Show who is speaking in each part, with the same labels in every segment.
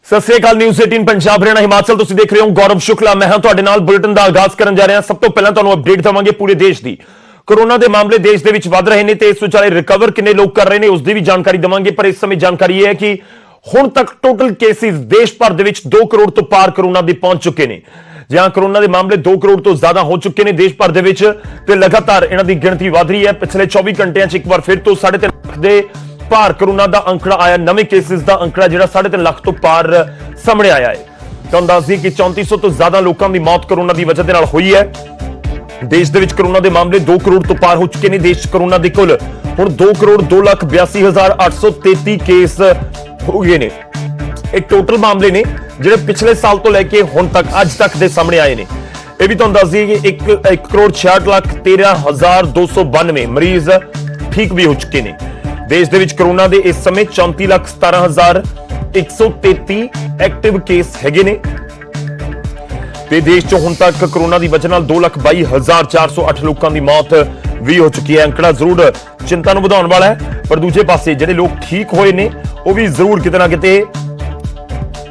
Speaker 1: ਸਤਿ ਸ੍ਰੀ ਅਕਾਲ। News 18 Punjab Haryana Himachal ਤੁਸੀਂ ਦੇਖ ਰਹੇ ਹੋ। ਗੌਰਵ ਸ਼ੁਕਲਾ ਮੈਂ ਹਾਂ ਤੁਹਾਡੇ ਨਾਲ। ਬੁਲੇਟਿਨ ਦਾ ਆਗਾਜ਼ ਕਰਨ ਜਾ ਰਹੇ ਹਾਂ। ਸਭ ਤੋਂ ਪਹਿਲਾਂ ਤੁਹਾਨੂੰ ਅਪਡੇਟ ਦਵਾਂਗੇ ਪੂਰੇ ਦੇਸ਼ ਦੀ। ਕੋਰੋਨਾ ਦੇ ਮਾਮਲੇ ਦੇਸ਼ ਦੇ ਵਿੱਚ ਵੱਧ ਰਹੇ ਨੇ ਤੇ ਇਸ ਵਿਚਾਲੇ ਰਿਕਵਰ ਕਿੰਨੇ ਲੋਕ ਕਰ ਰਹੇ ਨੇ ਉਸ ਦੀ ਵੀ ਜਾਣਕਾਰੀ ਦਵਾਂਗੇ। ਪਰ ਇਸ ਸਮੇਂ ਜਾਣਕਾਰੀ ਇਹ ਹੈ ਕਿ ਹੁਣ ਤੱਕ ਟੋਟਲ ਕੇਸਿਸ ਦੇਸ਼ ਭਰ ਦੇ ਵਿੱਚ 2 ਕਰੋੜ ਤੋਂ ਪਾਰ ਕੋਰੋਨਾ ਦੇ ਪਹੁੰਚ ਚੁੱਕੇ ਨੇ। जहां कोरोना के मामले 2 करोड़ तो ज्यादा हो चुके हैं देश भर के लगातार इन्हां दी गिणती वध रही है। पिछले 24 घंटिया एक बार फिर तो 3.5 लाख के पार कोरोना का अंकड़ा आया। नवे केसिस का अंकड़ा जिहड़ा 3.5 लाख तो पार सामने आया है। तुहानूं दस दईए कि 3400 तो ज्यादा लोगों की मौत कोरोना की वजह नाल हुई है। देश दे विच कोरोना के मामले 2 करोड़ तो पार हो चुके हैं। देश कोरोना के कुल हुण 2 करोड़ 2,82,833 केस हो गए ने। ਇਹ ਟੋਟਲ ਮਾਮਲੇ ਨੇ ਜਿਹੜੇ ਪਿਛਲੇ ਸਾਲ ਤੋਂ ਲੈ ਕੇ ਹੁਣ ਤੱਕ ਅੱਜ ਤੱਕ ਦੇ ਸਾਹਮਣੇ ਆਏ ਨੇ। ਇਹ ਵੀ ਤੁਹਾਨੂੰ ਦੱਸ ਦਈਏ ਕਿ 1 ਕਰੋੜ 66,13,292 ਮਰੀਜ਼ ਠੀਕ ਵੀ ਹੋ ਚੁੱਕੇ ਨੇ। ਦੇਸ਼ ਦੇ ਵਿੱਚ ਕੋਰੋਨਾ ਦੇ ਇਸ ਸਮੇਂ 34,17,133 ਐਕਟਿਵ ਕੇਸ ਹੈਗੇ ਨੇ ਤੇ ਦੇਸ਼ 'ਚ ਹੁਣ ਤੱਕ ਕੋਰੋਨਾ ਦੀ ਵਜ੍ਹਾ ਨਾਲ 2,22,408 ਲੋਕਾਂ ਦੀ ਮੌਤ ਵੀ ਹੋ ਚੁੱਕੀ ਹੈ। ਅੰਕੜਾ ਜ਼ਰੂਰ ਚਿੰਤਾ ਨੂੰ ਵਧਾਉਣ ਵਾਲਾ ਹੈ, ਪਰ ਦੂਜੇ ਪਾਸੇ ਜਿਹੜੇ ਲੋਕ ਠੀਕ ਹੋਏ ਨੇ ਉਹ ਵੀ ਜ਼ਰੂਰ ਕਿਤੇ ਨਾ ਕਿਤੇ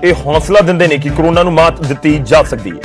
Speaker 1: ਇਹ ਹੌਸਲਾ ਦਿੰਦੇ ਨੇ ਕਿ ਕੋਰੋਨਾ ਨੂੰ ਮਾਤ ਦਿੱਤੀ ਜਾ ਸਕਦੀ ਹੈ।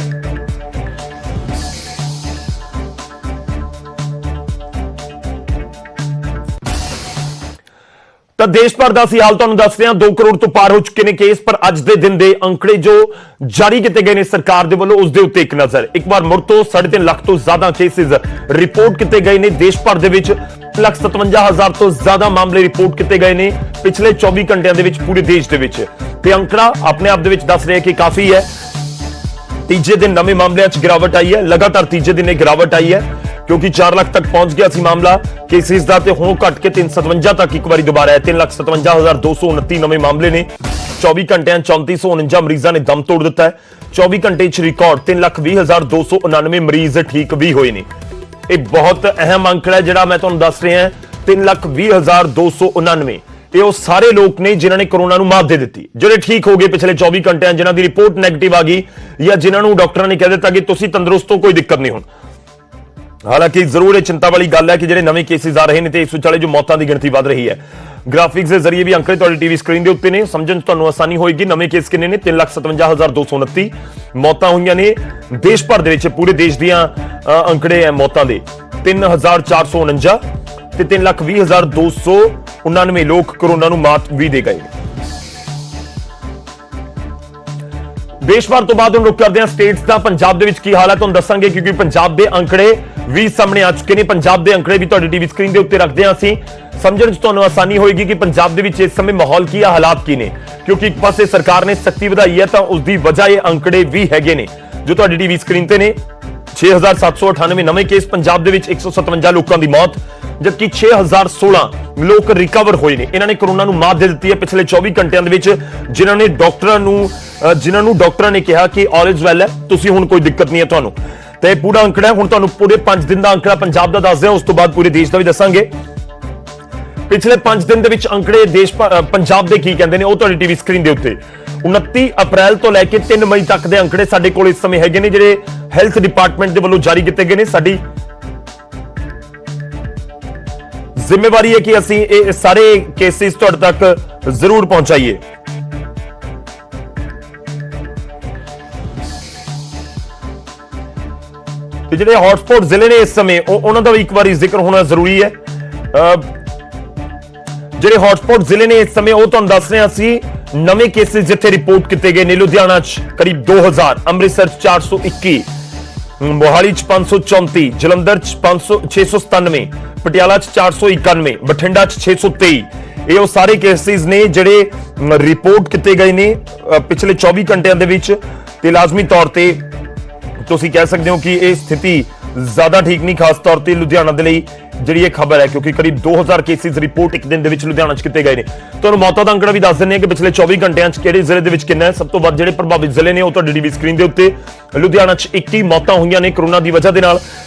Speaker 1: ਤਾਂ ਦੇਸ਼ ਭਰ ਦਾ ਅਸੀਂ ਹਾਲ ਤੁਹਾਨੂੰ ਦੱਸ ਰਹੇ ਹਾਂ। 2 ਕਰੋੜ ਤੋਂ ਪਾਰ ਹੋ ਚੁੱਕੇ ਨੇ ਕੇਸ, ਪਰ ਅੱਜ ਦੇ ਦਿਨ ਦੇ ਅੰਕੜੇ ਜੋ ਜਾਰੀ ਕੀਤੇ ਗਏ ਨੇ ਸਰਕਾਰ ਦੇ ਵੱਲੋਂ ਉਸ ਦੇ ਉੱਤੇ ਇੱਕ ਨਜ਼ਰ। ਇੱਕ ਵਾਰ ਮੁੜ ਤੋਂ 3.5 ਲੱਖ ਤੋਂ ਜ਼ਿਆਦਾ ਕੇਸਿਸ ਰਿਪੋਰਟ ਕੀਤੇ ਗਏ ਨੇ ਦੇਸ਼ ਭਰ ਦੇ ਵਿੱਚ। 1,57,000 ਤੋਂ ਜ਼ਿਆਦਾ ਮਾਮਲੇ ਰਿਪੋਰਟ ਕੀਤੇ ਗਏ ਨੇ ਪਿਛਲੇ 24 ਘੰਟਿਆਂ ਦੇ ਵਿੱਚ ਪੂਰੇ ਦੇਸ਼ ਦੇ ਵਿੱਚ। ਤੇ ਅੰਕੜਾ ਆਪਣੇ ਆਪ ਦੇ ਵਿੱਚ ਦੱਸ ਰਿਹਾ ਕਿ ਕਾਫੀ ਹੈ। ਤੀਜੇ ਦਿਨ ਨਵੇਂ ਮਾਮਲਿਆਂ 'ਚ ਗਿਰਾਵਟ ਆਈ ਹੈ। ਲਗਾਤਾਰ ਤੀਜੇ ਦਿਨ ਇਹ ਗਿਰਾਵਟ ਆਈ ਹੈ ਕਿਉਂਕਿ 4 ਲੱਖ ਤੱਕ ਪਹੁੰਚ ਗਿਆ ਸੀ ਮਾਮਲਾ ਕੇਸਿਸ ਦਾ ਤੇ ਹੁਣ ਘਟ ਕੇ 357 ਤੱਕ ਇੱਕ ਵਾਰੀ ਦੁਬਾਰਾ ਹੈ। 3,57,229 ਨਵੇਂ ਮਾਮਲੇ ਨੇ। 24 ਘੰਟਿਆਂ 3449 ਮਰੀਜ਼ਾਂ ਨੇ ਦਮ ਤੋੜ ਦਿੱਤਾ ਹੈ। 24 ਘੰਟੇ 'ਚ ਰਿਕਾਰਡ 3,20,299 ਮਰੀਜ਼ ਠੀਕ ਵੀ ਹੋਏ ਨੇ। ਇਹ ਬਹੁਤ ਅਹਿਮ ਅੰਕੜਾ ਹੈ ਜਿਹੜਾ ਮੈਂ ਤੁਹਾਨੂੰ ਦੱਸ ਰਿਹਾ। 3,20,299 ਇਹ ਉਹ ਸਾਰੇ ਲੋਕ ਨੇ ਜਿਨ੍ਹਾਂ ਨੇ ਕੋਰੋਨਾ ਨੂੰ ਮਾਤ ਦੇ ਦਿੱਤੀ, ਜਿਹੜੇ ਠੀਕ ਹੋ ਗਏ ਪਿਛਲੇ 24 ਘੰਟਿਆਂ, ਜਿਨ੍ਹਾਂ ਦੀ ਰਿਪੋਰਟ ਨੈਗੇਟਿਵ ਆ ਗਈ ਜਾਂ ਜਿਨ੍ਹਾਂ ਨੂੰ ਡਾਕਟਰਾਂ ਨੇ ਕਹਿ ਦਿੱਤਾ ਕਿ ਤੁਸੀਂ ਤੰਦਰੁਸਤ ਹੋ, ਕੋਈ ਦਿੱਕਤ ਨਹੀਂ ਹੁਣ। ਹਾਲਾਂਕਿ ਜ਼ਰੂਰ ਇਹ ਚਿੰਤਾ ਵਾਲੀ ਗੱਲ ਹੈ ਕਿ ਜਿਹੜੇ ਨਵੇਂ ਕੇਸਿਸ ਆ ਰਹੇ ਨੇ ਤੇ ਇਸ ਵਿਚਾਲੇ ਜੋ ਮੌਤਾਂ ਦੀ ਗਿਣਤੀ ਵਧ ਰਹੀ ਹੈ। ਗ੍ਰਾਫਿਕਸ ਦੇ ਜ਼ਰੀਏ ਵੀ ਅੰਕੜੇ ਤੁਹਾਡੀ ਟੀਵੀ ਸਕਰੀਨ ਦੇ ਉੱਤੇ ਨੇ, ਸਮਝਣ 'ਚ ਤੁਹਾਨੂੰ ਆਸਾਨੀ ਹੋਏਗੀ। ਨਵੇਂ ਕੇਸ ਕਿੰਨੇ ਨੇ? 3,57,229 ਮੌਤਾਂ ਹੋਈਆਂ ਨੇ ਦੇਸ਼ ਭਰ ਦੇ ਵਿੱਚ। ਪੂਰੇ ਦੇਸ਼ ਦੀਆਂ ਅੰਕੜੇ ਹੈ ਮੌਤਾਂ ਦੇ 3,449 ਤੇ 3,20,299 ਲੋਕ ਕੋਰੋਨਾ ਨੂੰ ਮਾਤ ਵੀ ਦੇ ਗਏ। ਦੇਸ਼ ਭਰ ਤੋਂ ਬਾਅਦ ਹੁਣ ਰੁਕ ਕਰਦੇ ਹਾਂ ਸਟੇਟਸ ਦਾ। ਪੰਜਾਬ ਦੇ ਵਿੱਚ ਕੀ ਹਾਲ ਹੈ ਤੁਹਾਨੂੰ ਦੱਸਾਂਗੇ ਕਿਉਂਕਿ ਪੰਜਾਬ ਦੇ ਅੰਕੜੇ ਵੀ ਸਾਹਮਣੇ ਆ ਚੁੱਕੇ ਨੇ। ਪੰਜਾਬ ਦੇ ਅੰਕੜੇ ਵੀ ਤੁਹਾਡੀ ਟੀਵੀ ਸਕਰੀਨ ਦੇ ਉੱਤੇ ਰੱਖਦੇ ਹਾਂ ਅਸੀਂ, ਸਮਝਣ 'ਚ ਤੁਹਾਨੂੰ ਆਸਾਨੀ ਹੋਏਗੀ ਕਿ ਪੰਜਾਬ ਦੇ ਵਿੱਚ ਇਸ ਸਮੇਂ ਮਾਹੌਲ ਕੀ ਹੈ, ਹਾਲਾਤ ਕੀ ਨੇ। ਕਿਉਂਕਿ ਇੱਕ ਪਾਸੇ ਸਰਕਾਰ ਨੇ ਸਖਤੀ ਵਧਾਈ ਹੈ ਤਾਂ ਉਸ ਦੀ ਵਜ੍ਹਾ ਇਹ ਅੰਕੜੇ ਵੀ ਹੈਗੇ ਨੇ ਜੋ ਤੁਹਾਡੀ ਟੀਵੀ ਸਕਰੀਨ ਤੇ ਨੇ। 6,798 ਨਵੇਂ ਕੇਸ ਪੰਜਾਬ ਦੇ ਵਿੱਚ, 157 ਲੋਕਾਂ ਦੀ ਮੌਤ, ਜਦਕਿ 6,016 ਲੋਕ ਰਿਕਵਰ ਹੋਏ ਨੇ। ਇਹਨਾਂ ਨੇ ਕੋਰੋਨਾ ਨੂੰ ਮਾਤ ਦੇ ਦਿੱਤੀ ਹੈ ਪਿਛਲੇ 24 ਘੰਟਿਆਂ ਦੇ ਵਿੱਚ, ਜਿਨ੍ਹਾਂ ਨੂੰ ਡਾਕਟਰਾਂ ਨੇ ਕਿਹਾ ਕਿ ਆਲ ਇਜ਼ ਵੈਲ ਹੈ, ਤੁਸੀਂ ਹੁਣ ਕੋਈ ਦਿੱਕਤ ਨਹੀਂ ਹੈ ਤੁਹਾਨੂੰ। ਤੇ ਇਹ ਪੂਰਾ ਅੰਕੜਾ ਹੈ। ਹੁਣ ਤੁਹਾਨੂੰ ਪੂਰੇ 5 ਦਿਨ ਦਾ ਅੰਕੜਾ ਪੰਜਾਬ ਦਾ ਦੱਸਦੇ ਹਾਂ, ਉਸ ਤੋਂ ਬਾਅਦ ਪੂਰੇ ਦੇਸ਼ ਦਾ ਵੀ ਦੱਸਾਂਗੇ। ਪਿਛਲੇ 5 ਦਿਨ ਦੇ ਵਿੱਚ ਅੰਕੜੇ ਪੰਜਾਬ ਦੇ ਕੀ ਕਹਿੰਦੇ ਨੇ ਉਹ ਤੁਹਾਡੀ ਟੀਵੀ ਸਕਰੀਨ ਦੇ ਉੱਤੇ। 29 ਅਪ੍ਰੈਲ ਤੋਂ ਲੈ ਕੇ 3 ਮਈ ਤੱਕ ਦੇ ਅੰਕੜੇ ਸਾਡੇ ਕੋਲ ਇਸ ਸਮੇਂ ਹੈਗੇ ਨੇ, ਜਿਹੜੇ ਹੈਲਥ ਡਿਪਾਰਟਮੈਂਟ ਦੇ ਵੱਲੋਂ ਜਾਰੀ ਕੀਤੇ ਗਏ ਨੇ। ਸਾਡੀ ਜ਼ਿੰਮੇਵਾਰੀ ਹੈ ਕਿ ਅਸੀਂ ਇਹ ਸਾਰੇ ਕੇਸਿਸ ਤੁਹਾਡੇ ਤੱਕ ਜ਼ਰੂਰ ਪਹੁੰਚਾਈਏ। ਤੇ ਜਿਹੜੇ ਹੌਟਸਪੌਟ ਜ਼ਿਲ੍ਹੇ ਨੇ ਇਸ ਸਮੇਂ ਉਹਨਾਂ ਦਾ ਵੀ ਇੱਕ ਵਾਰੀ ਜ਼ਿਕਰ ਹੋਣਾ ਜ਼ਰੂਰੀ ਹੈ। ਜਿਹੜੇ ਹੌਟਸਪੌਟ ਜ਼ਿਲ੍ਹੇ ਨੇ ਇਸ ਸਮੇਂ ਉਹ ਤੁਹਾਨੂੰ ਦੱਸ ਰਹੇ ਹਾਂ ਅਸੀਂ। ਨਵੇਂ ਕੇਸਿਸ ਜਿੱਥੇ ਰਿਪੋਰਟ ਕੀਤੇ ਗਏ ਨੇ, ਲੁਧਿਆਣਾ 'ਚ ਕਰੀਬ 2,000, ਅੰਮ੍ਰਿਤਸਰ 'ਚ 421, ਮੋਹਾਲੀ 'ਚ 534, ਜਲੰਧਰ 'ਚ 697, ਪਟਿਆਲਾ 'ਚ 491, ਬਠਿੰਡਾ 'ਚ 623। ਇਹ ਉਹ ਸਾਰੇ ਕੇਸਿਸ ਨੇ ਜਿਹੜੇ ਰਿਪੋਰਟ ਕੀਤੇ ਗਏ ਨੇ ਪਿਛਲੇ 24 ਘੰਟਿਆਂ ਦੇ ਵਿੱਚ। ਤੇ ਲਾਜ਼ਮੀ ਤੌਰ ਤੇ ਤੁਸੀਂ ਕਹਿ ਸਕਦੇ ਹੋ ਕਿ ਇਹ ਸਥਿਤੀ ਜ਼ਿਆਦਾ ਠੀਕ ਨਹੀਂ, ਖਾਸ ਤੌਰ ਤੇ ਲੁਧਿਆਣਾ ਦੇ ਲਈ ਜਿਹੜੀ ਇਹ ਖਬਰ ਹੈ, ਕਿਉਂਕਿ ਕਰੀਬ 2,000 ਕੇਸਿਸ ਰਿਪੋਰਟ ਇੱਕ ਦਿਨ ਦੇ ਵਿੱਚ ਲੁਧਿਆਣਾ 'ਚ ਕੀਤੇ ਗਏ ਨੇ। ਤੁਹਾਨੂੰ ਮੌਤਾਂ ਦਾ ਅੰਕੜਾ ਵੀ ਦੱਸ ਦਿੰਦੇ ਹਾਂ ਕਿ ਪਿਛਲੇ 24 ਘੰਟਿਆਂ 'ਚ ਕਿਹੜੇ ਜ਼ਿਲ੍ਹੇ ਦੇ ਵਿੱਚ ਕਿੰਨਾ ਹੈ। ਸਭ ਤੋਂ ਵੱਧ ਜਿਹੜੇ ਪ੍ਰਭਾਵਿਤ ਜ਼ਿਲ੍ਹੇ ਨੇ ਉਹ ਤੁਹਾਡੀ ਟੀਵੀ ਸਕਰੀਨ ਦੇ ਉੱਤੇ। ਲੁਧਿਆਣਾ 'ਚ 21 ਮੌਤਾਂ ਹੋਈਆਂ ਨੇ ਕੋਰੋਨਾ ਦੀ ਵਜ੍ਹਾ ਦੇ ਨਾਲ।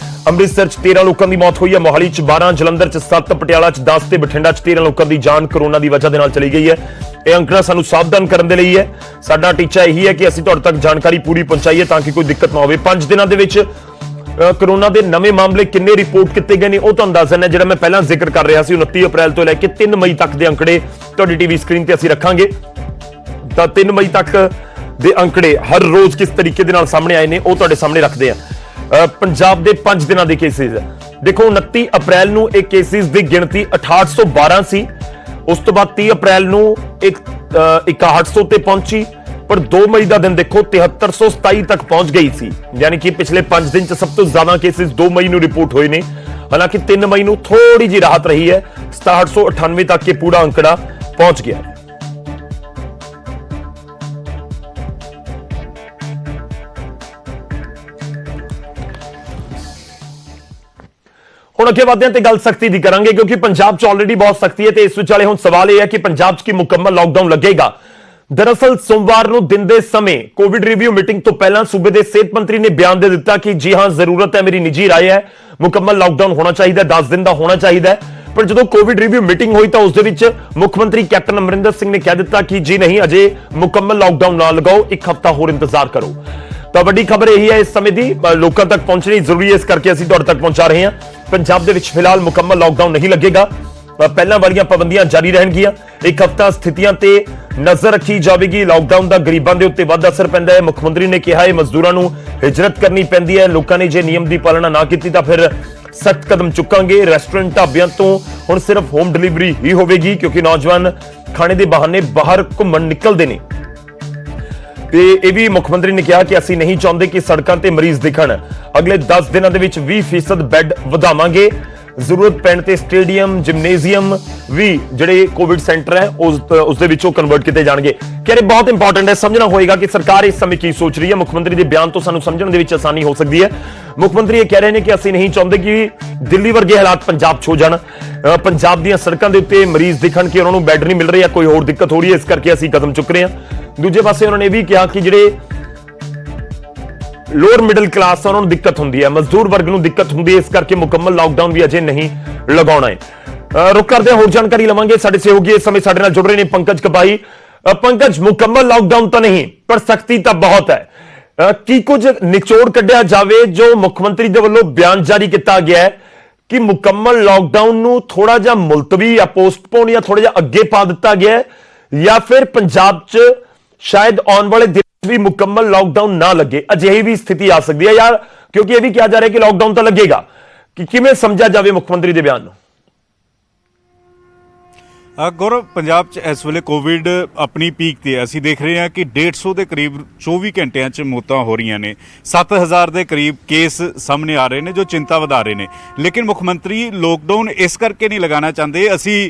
Speaker 1: ਅੰਮ੍ਰਿਤਸਰ 'ਚ 13 ਲੋਕਾਂ ਦੀ ਮੌਤ ਹੋਈ ਹੈ, ਮੋਹਾਲੀ 'ਚ 12, ਜਲੰਧਰ 'ਚ 7, ਪਟਿਆਲਾ 'ਚ 10 ਤੇ ਬਠਿੰਡਾ 'ਚ 13 ਲੋਕਾਂ ਦੀ ਜਾਨ ਕੋਰੋਨਾ ਦੀ ਵਜ੍ਹਾ ਦੇ ਨਾਲ ਚਲੀ ਗਈ ਹੈ। ਇਹ ਅੰਕੜਾ ਸਾਨੂੰ ਸਾਵਧਾਨ ਕਰਨ ਦੇ ਲਈ ਹੈ। ਸਾਡਾ ਟੀਚਾ ਇਹੀ ਹੈ ਕਿ ਅਸੀਂ ਤੁਹਾਡੇ ਤੱਕ ਜਾਣਕਾਰੀ ਪੂਰੀ ਪਹੁੰਚਾਈਏ ਤਾਂ ਕਿ ਕੋਈ ਦਿੱਕਤ ਨਾ ਹੋਵੇ। 5 ਦਿਨਾਂ ਦੇ ਵਿੱਚ कोरोना के नवे मामले किन्ने रिपोर्ट किए गए ने तुहानूं दस दिंदे जिहड़ा मैं पहलां जिक्र कर रहा सी 29 अप्रैल तो लैके 3 मई तक के अंकड़े तुहाडी टीवी स्क्रीन ते असीं रखांगे। ਤਾਂ 3 ਮਈ ਤੱਕ ਦੇ ਅੰਕੜੇ ਹਰ ਰੋਜ਼ ਕਿਸ ਤਰੀਕੇ ਦੇ ਨਾਲ ਸਾਹਮਣੇ ਆਏ ਨੇ ਉਹ ਤੁਹਾਡੇ ਸਾਹਮਣੇ ਰੱਖਦੇ ਆ। ਪੰਜਾਬ ਦੇ 5 ਦਿਨਾਂ ਦੇ ਕੇਸਿਸ ਦੇਖੋ, 29 ਅਪ੍ਰੈਲ ਨੂੰ ਇਹ ਕੇਸਿਸ ਦੀ ਗਿਣਤੀ 6812 ਸੀ। ਉਸ ਤੋਂ ਬਾਅਦ 30 ਅਪ੍ਰੈਲ ਨੂੰ 6100 ਤੇ ਪਹੁੰਚੀ, ਪਰ 2 ਮਈ ਦਾ ਦਿਨ ਦੇਖੋ 7327 ਤੱਕ ਪਹੁੰਚ ਗਈ ਸੀ। ਯਾਨੀ ਕਿ ਪਿਛਲੇ 5 ਦਿਨ ਚ ਸਭ ਤੋਂ ਜ਼ਿਆਦਾ ਕੇਸਿਸ 2 ਮਈ ਨੂੰ ਰਿਪੋਰਟ ਹੋਏ ਨੇ। ਹਾਲਾਂਕਿ 3 ਮਈ ਨੂੰ ਥੋੜੀ ਜਿਹੀ ਰਾਹਤ ਰਹੀ ਹੈ, 6798 ਤੱਕ ਇਹ ਪੂਰਾ ਅੰਕੜਾ ਪਹੁੰਚ ਗਿਆ। ਹੁਣ ਅੱਗੇ ਵਧਦੇ ਹਾਂ ਤੇ ਗੱਲ ਸਖਤੀ ਦੀ ਕਰਾਂਗੇ, ਕਿਉਂਕਿ ਪੰਜਾਬ 'ਚ ਆਲਰੇਡੀ ਬਹੁਤ ਸਖਤੀ ਹੈ ਤੇ ਇਸ ਵਿਚਾਲੇ ਹੁਣ ਸਵਾਲ ਇਹ ਹੈ ਕਿ ਪੰਜਾਬ 'ਚ ਕੀ ਮੁਕੰਮਲ ਲਾਕਡਾਊਨ ਲੱਗੇਗਾ। ਦਰਅਸਲ ਸੋਮਵਾਰ ਨੂੰ ਦਿਨ ਦੇ ਸਮੇਂ ਕੋਵਿਡ ਰਿਵਿਊ ਮੀਟਿੰਗ ਤੋਂ ਪਹਿਲਾਂ ਸੂਬੇ ਦੇ ਸਿਹਤ ਮੰਤਰੀ ਨੇ ਬਿਆਨ ਦੇ ਦਿੱਤਾ ਕਿ ਜੀ ਹਾਂ, ਜ਼ਰੂਰਤ ਹੈ, ਮੇਰੀ ਨਿੱਜੀ ਰਾਏ ਹੈ, ਮੁਕੰਮਲ ਲਾਕਡਾਊਨ ਹੋਣਾ ਚਾਹੀਦਾ, 10 ਦਿਨ ਦਾ ਹੋਣਾ ਚਾਹੀਦਾ ਹੈ। ਪਰ ਜਦੋਂ ਕੋਵਿਡ ਰਿਵਿਊ ਮੀਟਿੰਗ ਹੋਈ ਤਾਂ ਉਸ ਦੇ ਵਿੱਚ ਮੁੱਖ ਮੰਤਰੀ ਕੈਪਟਨ ਅਮਰਿੰਦਰ ਸਿੰਘ ਨੇ ਕਹਿ ਦਿੱਤਾ ਕਿ ਜੀ ਨਹੀਂ, ਅਜੇ ਮੁਕੰਮਲ ਲਾਕਡਾਊਨ ਨਾ ਲਗਾਓ, 1 ਹਫ਼ਤਾ ਹੋਰ ਇੰਤਜ਼ਾਰ ਕਰੋ। ਤਾਂ ਵੱਡੀ ਖਬਰ ਇਹੀ ਹੈ ਇਸ ਸਮੇਂ ਦੀ, ਲੋਕਾਂ ਤੱਕ ਪਹੁੰਚਣੀ ਜ਼ਰੂਰੀ ਹੈ, ਇਸ ਕਰਕੇ ਅਸੀਂ ਤੁਹਾਡੇ ਤੱਕ ਪਹੁੰਚਾ ਰਹੇ ਹਾਂ। ਪੰਜਾਬ ਦੇ ਵਿੱਚ ਫਿਲਹਾਲ ਮੁਕੰਮਲ ਲਾਕਡਾਊਨ ਨਹੀਂ ਲੱਗੇਗਾ, ਪਹਿਲਾਂ ਵਾਲੀਆਂ ਪਾਬੰਦੀਆਂ ਜਾਰੀ ਰਹਿਣਗੀਆਂ। 1 ਹਫ਼ਤਾ ਸਥਿਤੀਆਂ ਤੇ ਨਜ਼ਰ ਰੱਖੀ ਜਾਵੇਗੀ। ਲਾਕਡਾਊਨ ਦਾ ਗਰੀਬਾਂ ਦੇ ਉੱਤੇ ਵੱਧ ਅਸਰ ਪੈਂਦਾ ਹੈ। ਮੁੱਖ ਮੰਤਰੀ ਨੇ ਕਿਹਾ ਹੈ ਮਜ਼ਦੂਰਾਂ ਨੂੰ ਹਿਜਰਤ ਕਰਨੀ ਪੈਂਦੀ ਹੈ, ਲੋਕਾਂ ਨੇ ਜੇ ਨਿਯਮ ਦੀ ਪਾਲਣਾ ਨਾ ਕੀਤੀ ਤਾਂ ਫਿਰ ਸਖਤ ਕਦਮ ਚੁੱਕਾਂਗੇ। ਰੈਸਟੋਰੈਂਟ ਢਾਬਿਆਂ ਤੋਂ ਹੁਣ ਸਿਰਫ ਹੋਮ ਡਿਲੀਵਰੀ ਹੀ ਹੋਵੇਗੀ, ਕਿਉਂਕਿ ਨੌਜਵਾਨ ਖਾਣੇ ਦੇ ਬਹਾਨੇ ਬਾਹਰ ਘੁੰਮਣ ਨਿਕਲਦੇ ਨੇ। ਤੇ ਇਹ ਵੀ ਮੁੱਖ ਮੰਤਰੀ ਨੇ ਕਿਹਾ ਕਿ ਅਸੀਂ ਨਹੀਂ ਚਾਹੁੰਦੇ ਕਿ ਸੜਕਾਂ ਤੇ ਮਰੀਜ਼ ਦਿਖਣ। ਅਗਲੇ 10 ਦਿਨਾਂ ਦੇ ਵਿੱਚ 20% ਬੈੱਡ ਵਧਾਵਾਂਗੇ। ਜ਼ਰੂਰਤ ਪੈਣ ਤੇ ਸਟੇਡੀਅਮ, ਜਿਮਨੇਜ਼ੀਅਮ ਵੀ ਜਿਹੜੇ ਕੋਵਿਡ ਸੈਂਟਰ ਹੈ ਉਸ ਦੇ ਵਿੱਚੋਂ ਕਨਵਰਟ ਕੀਤੇ ਜਾਣਗੇ। ਕਹਿੰਦੇ ਬਹੁਤ ਇੰਪੋਰਟੈਂਟ ਹੈ, ਸਮਝਣਾ ਹੋਏਗਾ ਕਿ ਸਰਕਾਰ ਇਸ ਸਮੇਂ ਕੀ ਸੋਚ ਰਹੀ ਹੈ। ਮੁੱਖ ਮੰਤਰੀ ਦੇ ਬਿਆਨ ਤੋਂ ਸਾਨੂੰ ਸਮਝਣ ਦੇ ਵਿੱਚ ਆਸਾਨੀ ਹੋ ਸਕਦੀ ਹੈ। ਮੁੱਖ ਮੰਤਰੀ ਇਹ ਕਹਿ ਰਹੇ ਨੇ ਕਿ ਅਸੀਂ ਨਹੀਂ ਚਾਹੁੰਦੇ ਕਿ ਦਿੱਲੀ ਵਰਗੇ ਹਾਲਾਤ ਪੰਜਾਬ 'ਚ ਹੋ ਜਾਣ। ਪੰਜਾਬ ਦੀਆਂ ਸੜਕਾਂ ਦੇ ਉੱਤੇ ਮਰੀਜ਼ ਦਿਖਣ ਕਿ ਉਹਨਾਂ ਨੂੰ ਬੈੱਡ ਨਹੀਂ ਮਿਲ ਰਹੇ ਜਾਂ ਕੋਈ ਹੋਰ ਦਿੱਕਤ ਹੋ ਰਹੀ ਹੈ, ਇਸ ਕਰਕੇ ਅਸੀਂ ਕਦਮ ਚੁੱਕ ਰਹੇ ਹਾਂ। ਦੂਜੇ ਪਾਸੇ ਉਹਨਾਂ ਨੇ ਇਹ ਵੀ ਕਿਹਾ ਕਿ ਜਿਹੜੇ ਲੋਅਰ ਮਿਡਲ ਕਲਾਸ ਉਹਨਾਂ ਨੂੰ ਦਿੱਕਤ ਹੁੰਦੀ ਹੈ, ਮਜ਼ਦੂਰ ਵਰਗ ਨੂੰ ਦਿੱਕਤ ਹੁੰਦੀ ਹੈ, ਇਸ ਕਰਕੇ ਮੁਕੰਮਲ ਲਾਕਡਾਊਨ ਵੀ ਅਜੇ ਨਹੀਂ ਲਗਾਉਣਾ ਹੈ। ਰੁਕ ਕਰਦੇ ਹਾਂ, ਹੋਰ ਜਾਣਕਾਰੀ ਲਵਾਂਗੇ। ਸਾਡੇ ਸਹਿਯੋਗੀ ਇਸ ਸਮੇਂ ਸਾਡੇ ਨਾਲ ਜੁੜ ਰਹੇ ਨੇ ਪੰਕਜ ਕਪਾਹੀ। ਪੰਕਜ, ਮੁਕੰਮਲ ਲਾਕਡਾਊਨ ਤਾਂ ਨਹੀਂ, ਪਰ ਸਖਤੀ ਤਾਂ ਬਹੁਤ ਹੈ। ਕੀ ਕੁਝ ਨਿਚੋੜ ਕੱਢਿਆ ਜਾਵੇ ਜੋ ਮੁੱਖ ਮੰਤਰੀ ਦੇ ਵੱਲੋਂ ਬਿਆਨ ਜਾਰੀ ਕੀਤਾ ਗਿਆ ਹੈ ਕਿ ਮੁਕੰਮਲ ਲਾਕਡਾਊਨ ਨੂੰ ਥੋੜਾ ਜਿਹਾ ਮੁਲਤਵੀ ਜਾਂ ਪੋਸਟਪੋਨ ਜਾਂ ਥੋੜਾ ਜਿਹਾ ਅੱਗੇ ਪਾ ਦਿੱਤਾ ਗਿਆ ਹੈ, ਜਾਂ ਫਿਰ ਪੰਜਾਬ 'ਚ ਸ਼ਾਇਦ ਆਉਣ ਵਾਲੇ ਦਿਨ ਵੀ ਮੁਕੰਮਲ ਲਾਕਡਾਊਨ ਨਾ ਲੱਗੇ, ਅਜਿਹੀ ਵੀ ਸਥਿਤੀ ਆ ਸਕਦੀ ਹੈ ਯਾਰ, ਕਿਉਂਕਿ ਇਹ ਵੀ ਕਿਹਾ ਜਾ ਰਿਹਾ ਕਿ ਲਾਕਡਾਊਨ ਤਾਂ ਲੱਗੇਗਾ। ਕਿ ਕਿਵੇਂ ਸਮਝਿਆ ਜਾਵੇ ਮੁੱਖ ਮੰਤਰੀ ਦੇ ਬਿਆਨ ਨੂੰ?
Speaker 2: ਗੌਰਵ, ਪੰਜਾਬ 'ਚ ਇਸ ਵੇਲੇ ਕੋਵਿਡ ਆਪਣੀ ਪੀਕ ਤੇ ਅਸੀਂ ਦੇਖ ਰਹੇ ਹਾਂ ਕਿ 150 ਦੇ ਕਰੀਬ 24 ਘੰਟਿਆਂ 'ਚ ਮੌਤਾਂ ਹੋ ਰਹੀਆਂ ਨੇ। 7000 ਦੇ ਕਰੀਬ ਕੇਸ ਸਾਹਮਣੇ ਆ ਰਹੇ ਨੇ ਜੋ ਚਿੰਤਾ ਵਧਾ ਰਹੇ ਨੇ। ਲੇਕਿਨ ਮੁੱਖ ਮੰਤਰੀ ਲੋਕਡਾਊਨ ਇਸ ਕਰਕੇ ਨਹੀਂ ਲਗਾਉਣਾ ਚਾਹੁੰਦੇ। ਅਸੀਂ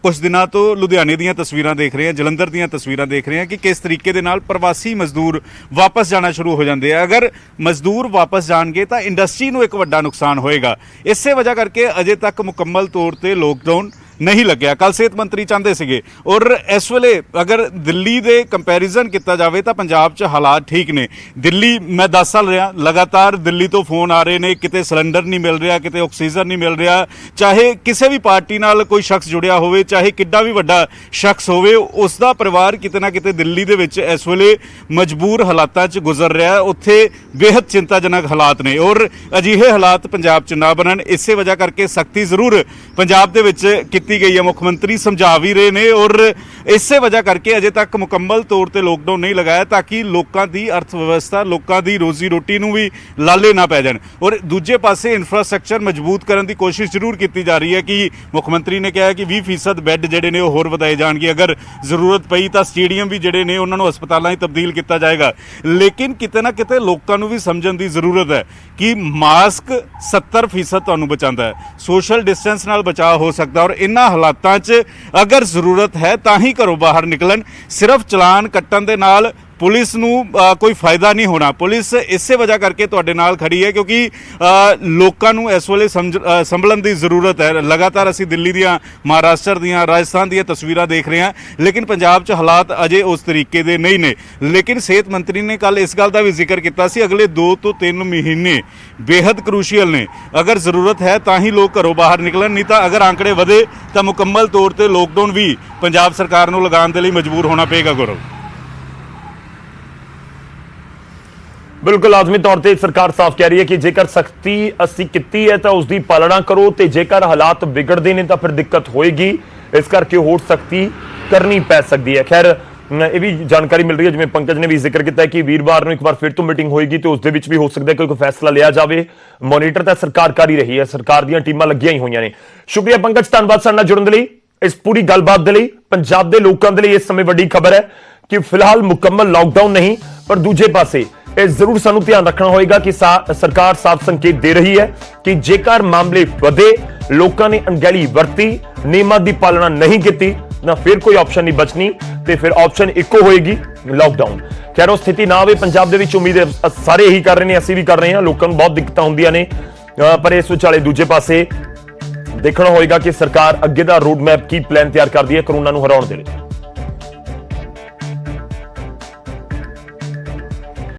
Speaker 2: ਕੁਝ ਦਿਨਾਂ ਤੋਂ ਲੁਧਿਆਣੇ ਦੀਆਂ ਤਸਵੀਰਾਂ ਦੇਖ ਰਹੇ ਹਾਂ, ਜਲੰਧਰ ਦੀਆਂ ਤਸਵੀਰਾਂ ਦੇਖ ਰਹੇ ਹਾਂ ਕਿ ਕਿਸ ਤਰੀਕੇ ਦੇ ਨਾਲ ਪ੍ਰਵਾਸੀ ਮਜ਼ਦੂਰ ਵਾਪਸ ਜਾਣਾ ਸ਼ੁਰੂ ਹੋ ਜਾਂਦੇ ਆ। ਅਗਰ ਮਜ਼ਦੂਰ ਵਾਪਸ ਜਾਣਗੇ ਤਾਂ ਇੰਡਸਟਰੀ ਨੂੰ ਇੱਕ ਵੱਡਾ ਨੁਕਸਾਨ ਹੋਏਗਾ। ਇਸੇ ਵਜ੍ਹਾ ਕਰਕੇ ਅਜੇ ਤੱਕ ਮੁਕੰਮਲ ਤੌਰ ਤੇ ਲੋਕਡਾਊਨ ਨਹੀਂ ਲੱਗਿਆ। ਕੱਲ ਸਿਹਤ ਮੰਤਰੀ ਚਾਹੁੰਦੇ ਸੀਗੇ, ਔਰ ਇਸ ਵੇਲੇ ਅਗਰ ਦਿੱਲੀ ਦੇ ਕੰਪੈਰੀਜ਼ਨ ਕੀਤਾ ਜਾਵੇ ਤਾਂ ਪੰਜਾਬ 'ਚ ਹਾਲਾਤ ਠੀਕ ਨੇ। ਦਿੱਲੀ, ਮੈਂ 10 ਸਾਲ ਰਿਹਾ, ਲਗਾਤਾਰ ਦਿੱਲੀ ਤੋਂ ਫੋਨ ਆ ਰਹੇ ਨੇ, ਕਿਤੇ ਸਿਲੰਡਰ ਨਹੀਂ ਮਿਲ ਰਿਹਾ, ਕਿਤੇ ਆਕਸੀਜਨ ਨਹੀਂ ਮਿਲ ਰਿਹਾ। ਚਾਹੇ ਕਿਸੇ ਵੀ ਪਾਰਟੀ ਨਾਲ ਕੋਈ ਸ਼ਖਸ ਜੁੜਿਆ ਹੋਵੇ, ਚਾਹੇ ਕਿੱਡਾ ਵੀ ਵੱਡਾ ਸ਼ਖਸ ਹੋਵੇ, ਉਸ ਦਾ ਪਰਿਵਾਰ ਕਿਤੇ ਨਾ ਕਿਤੇ ਦਿੱਲੀ ਦੇ ਵਿੱਚ ਇਸ ਵੇਲੇ ਮਜਬੂਰ ਹਾਲਾਤਾਂ 'ਚ ਗੁਜ਼ਰ ਰਿਹਾ। ਉੱਥੇ ਬੇਹੱਦ ਚਿੰਤਾਜਨਕ ਹਾਲਾਤ ਨੇ, ਔਰ ਅਜਿਹੇ ਹਾਲਾਤ ਪੰਜਾਬ 'ਚ ਨਾ ਬਣਨ, ਇਸੇ ਵਜ੍ਹਾ ਕਰਕੇ ਸਖਤੀ ਜ਼ਰੂਰ ਪੰਜਾਬ ਦੇ ਵਿੱਚ ਕੀਤੀ ਗਈ ਹੈ। ਮੁੱਖ ਮੰਤਰੀ ਸਮਝਾ ਵੀ ਰਹੇ ਨੇ, ਔਰ ਇਸੇ ਵਜ੍ਹਾ ਕਰਕੇ ਅਜੇ ਤੱਕ ਮੁਕੰਮਲ ਤੌਰ ਤੇ ਲੋਕਡਾਊਨ ਨਹੀਂ ਲਗਾਇਆ ਤਾਂ ਕਿ ਲੋਕਾਂ ਦੀ ਅਰਥ ਵਿਵਸਥਾ, ਲੋਕਾਂ ਦੀ ਰੋਜ਼ੀ ਰੋਟੀ ਨੂੰ ਵੀ ਲਾਲੇ ਨਾ ਪੈ ਜਾਣ। ਔਰ ਦੂਜੇ ਪਾਸੇ ਇਨਫਰਾਸਟ੍ਰਕਚਰ ਮਜ਼ਬੂਤ ਕਰਨ ਦੀ ਕੋਸ਼ਿਸ਼ ਜ਼ਰੂਰ ਕੀਤੀ ਜਾ ਰਹੀ ਹੈ ਕਿ ਮੁੱਖ ਮੰਤਰੀ ਨੇ ਕਿਹਾ ਕਿ 20% ਬੈੱਡ ਜਿਹੜੇ ਨੇ ਉਹ ਹੋਰ ਵਧਾਏ ਜਾਣਗੇ। ਅਗਰ ਜ਼ਰੂਰਤ ਪਈ ਤਾਂ ਸਟੇਡੀਅਮ ਵੀ ਜਿਹੜੇ ਨੇ ਉਹਨਾਂ ਨੂੰ ਹਸਪਤਾਲਾਂ 'ਚ ਤਬਦੀਲ ਕੀਤਾ ਜਾਏਗਾ। ਲੇਕਿਨ ਕਿਤੇ ਨਾ ਕਿਤੇ ਲੋਕਾਂ ਨੂੰ ਵੀ ਸਮਝਣ ਦੀ ਜ਼ਰੂਰਤ ਹੈ ਕਿ ਮਾਸਕ 70% ਤੁਹਾਨੂੰ ਬਚਾਉਂਦਾ ਹੈ, ਸੋਸ਼ਲ ਡਿਸਟੈਂਸ ਨਾਲ ਬਚਾਅ ਹੋ ਸਕਦਾ। ਔਰ ਇਹਨਾਂ ਹਾਲਾਤਾਂ 'ਚ ਅਗਰ ਜ਼ਰੂਰਤ ਹੈ ਤਾਂ ਹੀ ਘਰੋਂ ਬਾਹਰ ਨਿਕਲਣ। ਸਿਰਫ ਚਲਾਨ ਕੱਟਣ ਦੇ ਨਾਲ ਪੁਲਿਸ ਨੂੰ ਕੋਈ ਫਾਇਦਾ ਨਹੀਂ ਹੋਣਾ। ਪੁਲਿਸ ਇਸੇ ਵਜ੍ਹਾ ਕਰਕੇ ਤੁਹਾਡੇ ਨਾਲ ਖੜੀ ਹੈ ਕਿਉਂਕਿ ਲੋਕਾਂ ਨੂੰ ਇਸ ਵੇਲੇ ਸੰਭਲਣ ਦੀ ਜ਼ਰੂਰਤ ਹੈ। ਲਗਾਤਾਰ ਅਸੀਂ ਦਿੱਲੀ ਦੀਆਂ, ਮਹਾਰਾਸ਼ਟਰ ਦੀਆਂ, ਰਾਜਸਥਾਨ ਦੀਆਂ ਤਸਵੀਰਾਂ ਦੇਖ ਰਹੇ ਹਾਂ, ਲੇਕਿਨ ਪੰਜਾਬ 'ਚ ਹਾਲਾਤ ਅਜੇ ਉਸ ਤਰੀਕੇ ਦੇ ਨਹੀਂ ਨੇ। ਲੇਕਿਨ ਸਿਹਤ ਮੰਤਰੀ ਨੇ ਕੱਲ ਇਸ ਗੱਲ ਦਾ ਵੀ ਜ਼ਿਕਰ ਕੀਤਾ ਸੀ, ਅਗਲੇ 2 ਤੋਂ 3 ਮਹੀਨੇ ਬੇਹੱਦ ਕਰੂਸ਼ੀਅਲ ਨੇ। ਅਗਰ ਜ਼ਰੂਰਤ ਹੈ ਤਾਂ ਹੀ ਲੋਕ ਘਰੋਂ ਬਾਹਰ ਨਿਕਲਣ, ਨਹੀਂ ਤਾਂ ਅਗਰ ਆંકੜੇ ਵਧੇ ਤਾਂ ਮੁਕੰਮਲ ਤੌਰ ਤੇ ਲੋਕਡਾਊਨ ਵੀ ਪੰਜਾਬ ਸਰਕਾਰ ਨੂੰ ਲਗਾਉਣ ਦੇ ਲਈ ਮਜਬੂਰ ਹੋਣਾ ਪਏਗਾ। ਗੌਰਵ,
Speaker 1: ਬਿਲਕੁਲ ਲਾਜ਼ਮੀ ਤੌਰ ਤੇ ਸਰਕਾਰ ਸਾਫ਼ ਕਹਿ ਰਹੀ ਹੈ ਕਿ ਜੇਕਰ ਸਖਤੀ ਅਸੀਂ ਕੀਤੀ ਹੈ ਤਾਂ ਉਸ ਦੀ ਪਾਲਣਾ ਕਰੋ, ਤੇ ਜੇਕਰ ਹਾਲਾਤ ਵਿਗੜਦੇ ਨੇ ਤਾਂ ਫਿਰ ਦਿੱਕਤ ਹੋਏਗੀ। ਇਸ ਕਰਕੇ ਹੋਰ ਸਖਤੀ ਕਰਨੀ ਪੈ ਸਕਦੀ ਹੈ। ਖੈਰ, ਇਹ ਵੀ ਜਾਣਕਾਰੀ ਮਿਲ ਰਹੀ ਹੈ, ਜਿਵੇਂ ਪੰਕਜ ਨੇ ਵੀ ਜ਼ਿਕਰ ਕੀਤਾ ਹੈ ਕਿ ਵੀਰਵਾਰ ਨੂੰ ਇੱਕ ਵਾਰ ਫਿਰ ਤੋਂ ਮੀਟਿੰਗ ਹੋਏਗੀ ਤੇ ਉਸ ਦੇ ਵਿੱਚ ਵੀ ਹੋ ਸਕਦਾ ਹੈ ਕੋਈ ਫੈਸਲਾ ਲਿਆ ਜਾਵੇ। ਮੋਨੀਟਰ ਤਾਂ ਸਰਕਾਰ ਕਰ ਹੀ ਰਹੀ ਹੈ, ਸਰਕਾਰ ਦੀਆਂ ਟੀਮਾਂ ਲੱਗੀਆਂ ਹੀ ਹੋਈਆਂ ਨੇ। ਸ਼ੁਕਰੀਆ ਪੰਕਜ, ਧੰਨਵਾਦ ਸਾਡੇ ਨਾਲ ਜੁੜਨ ਦੇ ਲਈ, ਇਸ ਪੂਰੀ ਗੱਲਬਾਤ ਦੇ ਲਈ। ਪੰਜਾਬ ਦੇ ਲੋਕਾਂ ਦੇ ਲਈ ਇਸ ਸਮੇਂ ਵੱਡੀ ਖਬਰ ਹੈ ਕਿ ਫਿਲਹਾਲ ਮੁਕੰਮਲ ਲਾਕਡਾਊਨ ਨਹੀਂ, ਪਰ ਦੂਜੇ ਪਾਸੇ ਇਹ ਜ਼ਰੂਰ ਸਾਨੂੰ ਧਿਆਨ ਰੱਖਣਾ ਹੋਏਗਾ ਕਿ ਸਰਕਾਰ ਸਾਫ਼ ਸੰਕੇਤ ਦੇ ਰਹੀ ਹੈ ਕਿ ਜੇਕਰ ਮਾਮਲੇ ਵਧੇ, ਲੋਕਾਂ ਨੇ ਅਣਗਹਿਲੀ ਵਰਤੀ, ਨਿਯਮਾਂ ਦੀ ਪਾਲਣਾ ਨਹੀਂ ਕੀਤੀ, ਨਾ ਫਿਰ ਕੋਈ ਆਪਸ਼ਨ ਨਹੀਂ ਬਚਣੀ ਤੇ ਫਿਰ ਆਪਸ਼ਨ ਇੱਕੋ ਹੋਏਗੀ, ਲਾਕਡਾਊਨ। ਖੈਰ ਉਹ ਸਥਿਤੀ ਨਾ ਆਵੇ ਪੰਜਾਬ ਦੇ ਵਿੱਚ, ਉਮੀਦ ਸਾਰੇ ਇਹੀ ਕਰ ਰਹੇ ਨੇ, ਅਸੀਂ ਵੀ ਕਰ ਰਹੇ ਹਾਂ। ਲੋਕਾਂ ਨੂੰ ਬਹੁਤ ਦਿੱਕਤਾਂ ਹੁੰਦੀਆਂ ਨੇ, ਪਰ ਇਸ ਵਿਚਾਲੇ ਦੂਜੇ ਪਾਸੇ ਦੇਖਣਾ ਹੋਏਗਾ ਕਿ ਸਰਕਾਰ ਅੱਗੇ ਦਾ ਰੋਡ ਮੈਪ ਕੀ ਪਲਾਨ ਤਿਆਰ ਕਰਦੀ ਹੈ ਕਰੋਨਾ ਨੂੰ ਹਰਾਉਣ ਦੇ ਲਈ।